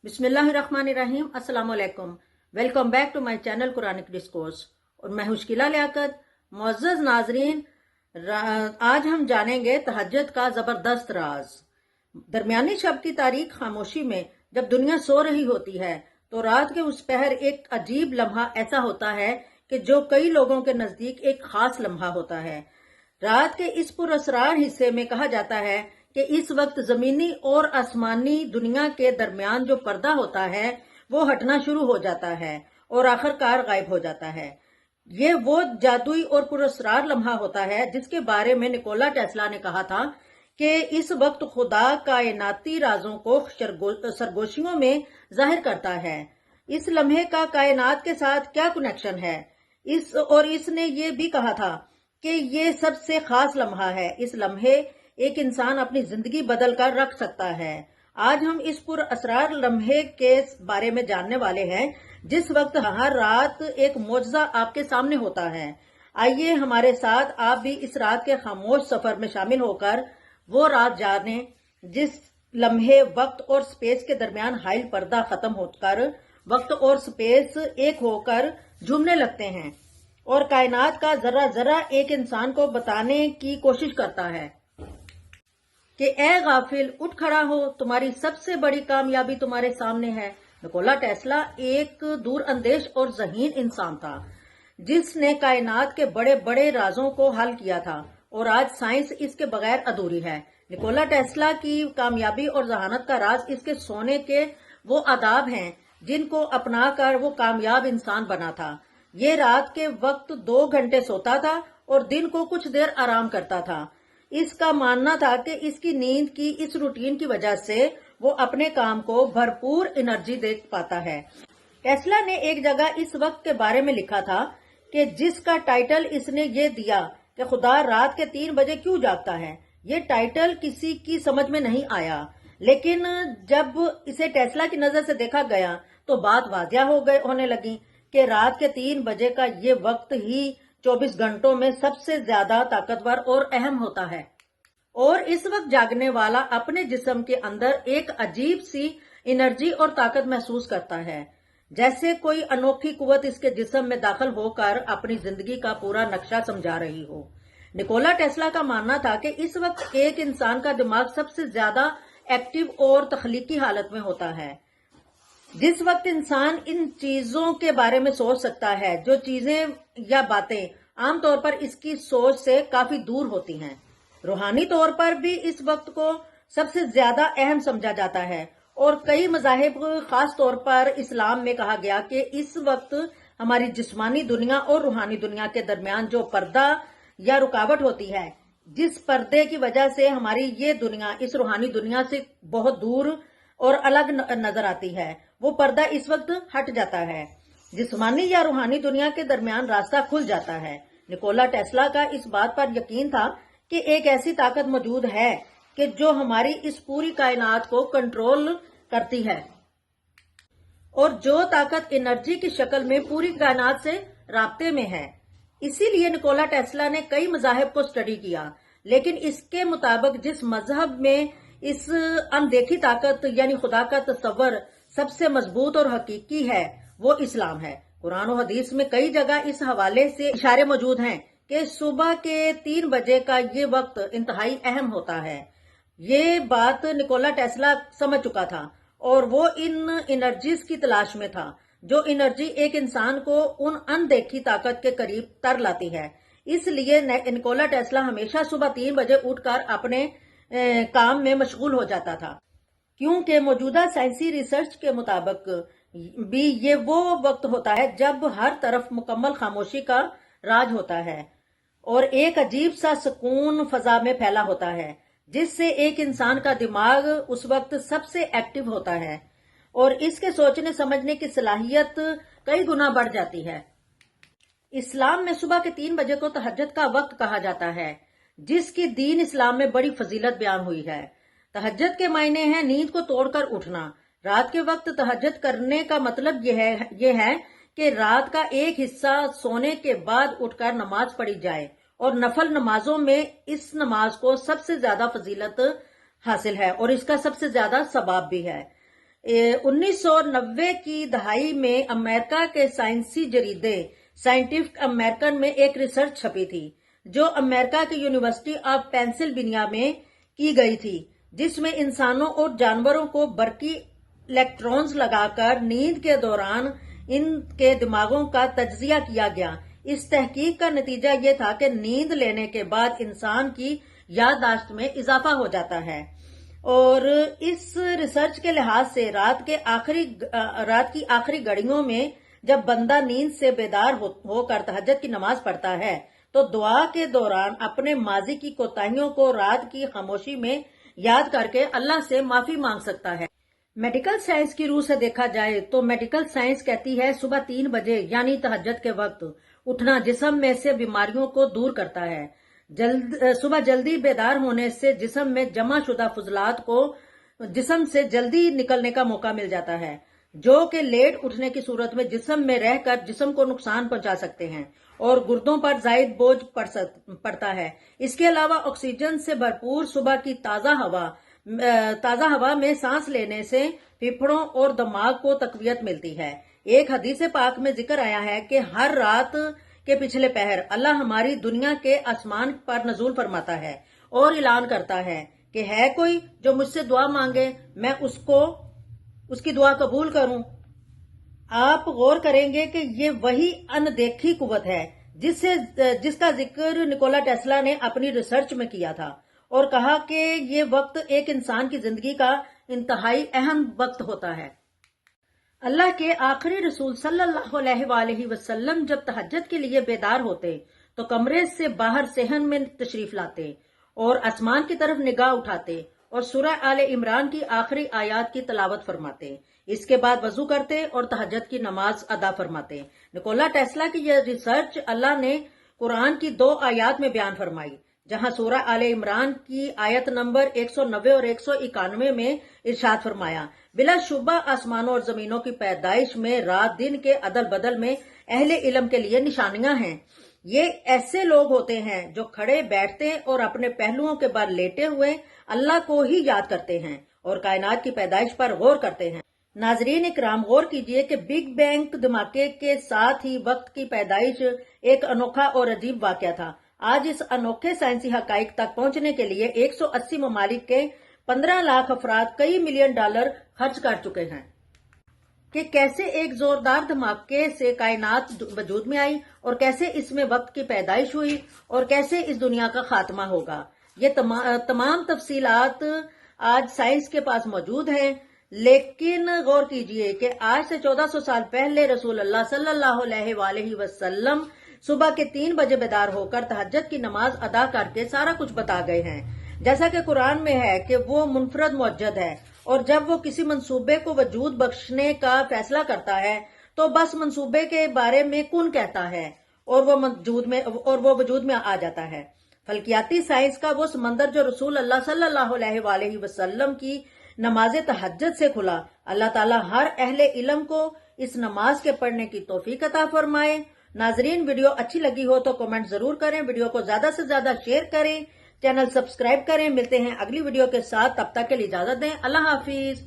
बिस्मिल्लाहिर्रहमानिर्रहीम। अस्सलाम वालेकुम। Welcome back to my channel Quranic discourse और मैं हुश्किला लियाकत। मुअज़्ज़ज़ नाज़रीन, आज हम जानेंगे तहज्जुद का ज़बरदस्त राज। दरमियानी शब की तारीख खामोशी में जब दुनिया सो रही होती है तो रात के उस पहर एक अजीब लम्हा ऐसा होता है कि जो कई लोगों के नज़दीक एक खास लम्हा होता है। रात के इस पुरअसरार हिस्से में कहा जाता है कि इस वक्त जमीनी और आसमानी दुनिया के दरमियान जो पर्दा होता है वो हटना शुरू हो जाता है और आखिरकार गायब हो जाता है। ये वो जादुई और पुरअसरार लम्हा होता है जिसके बारे में निकोला टेस्ला ने कहा था कि इस वक्त खुदा कायनाती राजों को सरगोशियों में जाहिर करता है। इस लम्हे का कायनात के साथ क्या कनेक्शन है? इसने ये भी कहा था कि ये सबसे खास लम्हा है। इस लम्हे एक इंसान अपनी जिंदगी बदल कर रख सकता है। आज हम इस पुरअसरार लम्हे के बारे में जानने वाले हैं जिस वक्त हर रात एक मौजज़ा आपके सामने होता है। आइए हमारे साथ आप भी इस रात के खामोश सफर में शामिल होकर वो रात जाने जिस लम्हे वक्त और स्पेस के दरमियान हाइल पर्दा खत्म होकर वक्त और स्पेस एक होकर झूमने लगते हैं और कायनात का जरा जरा एक इंसान को बताने की कोशिश करता है कि ए गाफिल, उठ खड़ा हो, तुम्हारी सबसे बड़ी कामयाबी तुम्हारे सामने है। निकोला टेस्ला एक दूर अंदेश और ज़हीन इंसान था जिसने कायनात के बड़े बड़े राजों को हल किया था और आज साइंस इसके बगैर अधूरी है। निकोला टेस्ला की कामयाबी और जहानत का राज इसके सोने के वो आदाब हैं जिनको अपना कर वो कामयाब इंसान बना था। ये रात के वक्त 2 घंटे सोता था और दिन को कुछ देर आराम करता था। इसका मानना था कि इसकी नींद की इस रूटीन की वजह से वो अपने काम को भरपूर एनर्जी दे पाता है। टेस्ला ने एक जगह इस वक्त के बारे में लिखा था कि जिसका टाइटल इसने ये दिया कि खुदा रात के 3 बजे क्यों जागता है। ये टाइटल किसी की समझ में नहीं आया, लेकिन जब इसे टेस्ला की नजर से देखा गया तो बात वाजिया होने लगी कि रात के 3 बजे का ये वक्त ही 24 घंटों में सबसे ज्यादा ताकतवर और अहम होता है और इस वक्त जागने वाला अपने जिस्म के अंदर एक अजीब सी एनर्जी और ताकत महसूस करता है, जैसे कोई अनोखी कुव्वत इसके जिस्म में दाखिल होकर अपनी जिंदगी का पूरा नक्शा समझा रही हो। निकोला टेस्ला का मानना था कि इस वक्त एक इंसान का दिमाग सबसे ज्यादा एक्टिव और तख्लीकी हालत में होता है। जिस वक्त इंसान इन चीजों के बारे में सोच सकता है जो चीजें या बातें आमतौर पर इसकी सोच से काफी दूर होती हैं। रूहानी तौर पर भी इस वक्त को सबसे ज्यादा अहम समझा जाता है और कई मज़ाहिब, खास तौर पर इस्लाम में कहा गया कि इस वक्त हमारी जिस्मानी दुनिया और रूहानी दुनिया के दरमियान जो पर्दा या रुकावट होती है, जिस पर्दे की वजह से हमारी ये दुनिया इस रूहानी दुनिया से बहुत दूर और अलग नजर आती है, वो पर्दा इस वक्त हट जाता है। जिस्मानी या रूहानी दुनिया के दरमियान रास्ता खुल जाता है। निकोला टेस्ला का इस बात पर यकीन था कि एक ऐसी ताकत मौजूद है कि जो हमारी इस पूरी कायनात को कंट्रोल करती है और जो ताकत एनर्जी की शक्ल में पूरी कायनात से राब्ते में है। इसीलिए निकोला टेस्ला ने कई मज़ाहिब को स्टडी किया, लेकिन इसके मुताबिक जिस मजहब में इस अनदेखी ताकत यानी खुदा का तस्वर सबसे मजबूत और हकीकी है वो इस्लाम है। कुरान और हदीस में कई जगह इस हवाले से इशारे मौजूद हैं कि सुबह के 3 बजे का ये वक्त इंतहाई अहम होता है। ये बात निकोला टेस्ला समझ चुका था और वो इन एनर्जीज की तलाश में था जो एनर्जी एक इंसान को उन अनदेखी ताकत के करीब तर लाती है। इसलिए निकोला टेस्ला हमेशा सुबह 3 बजे उठकर अपने काम में मशगूल हो जाता था, क्योंकि मौजूदा साइंसी रिसर्च के मुताबिक भी ये वो वक्त होता है जब हर तरफ मुकम्मल खामोशी का राज होता है और एक अजीब सा सुकून फजा में फैला होता है, जिससे एक इंसान का दिमाग उस वक्त सबसे एक्टिव होता है और इसके सोचने समझने की सलाहियत कई गुना बढ़ जाती है। इस्लाम में सुबह के 3 बजे को तहज्जुद का वक्त कहा जाता है, जिसकी दीन इस्लाम में बड़ी फजीलत बयान हुई है। तहज्जुद के मायने हैं नींद को तोड़कर उठना। रात के वक्त तहज्जुद करने का मतलब यह है कि रात का एक हिस्सा सोने के बाद उठकर नमाज पढ़ी जाए और नफल नमाजों में इस नमाज को सबसे ज्यादा फजीलत हासिल है और इसका सबसे ज्यादा सवाब भी है। 1990 की दहाई में अमेरिका के साइंसी जरीदे साइंटिफिक अमेरिकन में एक रिसर्च छपी थी जो अमेरिका की यूनिवर्सिटी ऑफ पेंसिल्वेनिया में की गई थी, जिसमें इंसानों और जानवरों को बरकी इलेक्ट्रॉन्स लगाकर नींद के दौरान इनके दिमागों का तज्जिया किया गया। इस तहकीक का नतीजा ये था कि नींद लेने के बाद इंसान की याददाश्त में इजाफा हो जाता है और इस रिसर्च के लिहाज से रात की आखिरी घड़ियों में जब बंदा नींद से बेदार होकर तहज्जुद की नमाज पढ़ता है तो दुआ के दौरान अपने माजी की कोताहियों को रात की खामोशी में याद करके अल्लाह से माफी मांग सकता है। मेडिकल साइंस की रूह से देखा जाए तो मेडिकल साइंस कहती है सुबह 3 बजे यानी तहज्जुद के वक्त उठना जिस्म में से बीमारियों को दूर करता है। सुबह जल्दी बेदार होने से जिस्म में जमा शुदा फुजलात को जिस्म से जल्दी निकलने का मौका मिल जाता है, जो कि लेट उठने की सूरत में जिस्म में रहकर जिस्म को नुकसान पहुंचा सकते हैं और गुर्दों पर जायद बोझ पड़ता है। इसके अलावा ऑक्सीजन से भरपूर सुबह की ताज़ा हवा में सांस लेने से फेफड़ों और दिमाग को तकवीयत मिलती है। एक हदीस पाक में जिक्र आया है कि हर रात के पिछले पहर अल्लाह हमारी दुनिया के आसमान पर नजूल फरमाता है और ऐलान करता है कि है कोई जो मुझसे दुआ मांगे मैं उसकी दुआ कबूल करूं। आप गौर करेंगे कि ये वही अनदेखी कुव्वत है जिसका जिक्र निकोला टेस्ला ने अपनी रिसर्च में किया था और कहा कि ये वक्त एक इंसान की जिंदगी का इंतहाई अहम वक्त होता है। अल्लाह के आखिरी रसूल सल्लल्लाहु अलैहि वसल्लम जब तहज्जुद के लिए बेदार होते तो कमरे से बाहर सेहन में तशरीफ लाते और आसमान की तरफ निगाह उठाते और सूरह आले इमरान की आखिरी आयत की तलावत फरमाते। इसके बाद वजू करते और तहज्जुद की नमाज अदा फरमाते। निकोला टेस्ला की यह रिसर्च अल्लाह ने कुरान की 2 आयत में बयान फरमाई, जहां सूरह आले इमरान की आयत नंबर 190 और 191 में इरशाद फरमाया, बिलाशुबा आसमानों और जमीनों की पैदाइश में रात दिन के अदल बदल में अहले इल्म के लिए निशानियां हैं। ये ऐसे लोग होते हैं जो खड़े बैठते और अपने पहलुओं के बल लेटे हुए अल्लाह को ही याद करते हैं और कायनात की पैदाइश पर गौर करते हैं। नाजरीन इकराम, गौर कीजिए कि बिग बैंग धमाके के साथ ही वक्त की पैदाइश एक अनोखा और अजीब वाकया था। आज इस अनोखे साइंसी हकाइक तक पहुंचने के लिए 180 ममालिक के 15 लाख अफराद कई मिलियन डॉलर खर्च कर चुके हैं कि कैसे एक जोरदार धमाके से कायनात वजूद में आई और कैसे इसमें वक्त की पैदाइश हुई और कैसे इस दुनिया का खात्मा होगा। ये तमाम तफसीलात आज साइंस के पास मौजूद हैं, लेकिन गौर कीजिए कि आज से 1400 साल पहले रसूल अल्लाह सल्लल्लाहु अलैहि वसल्लम सुबह के 3 बजे बेदार होकर तहज्जुद की नमाज अदा करके सारा कुछ बता गए हैं। जैसा कि कुरान में है कि वो मुनफरद मुअज्जद है और जब वो किसी मंसूबे को वजूद बख्शने का फैसला करता है तो बस मंसूबे के बारे में कुन कहता है और वो वजूद में आ जाता है। फल्कियाती साइंस का वो समंदर जो रसूल अल्लाह सल्लल्लाहु अलैहि वसल्लम की नमाज तहज्जुद से खुला, अल्लाह ताला हर अहले इल्म को इस नमाज के पढ़ने की तौफीक अता फरमाए। नाजरीन, वीडियो अच्छी लगी हो तो कमेंट जरूर करें, वीडियो को ज्यादा से ज्यादा शेयर करें, चैनल सब्सक्राइब करें। मिलते हैं अगली वीडियो के साथ, तब तक के लिए इजाजत दें। अल्लाह हाफिज।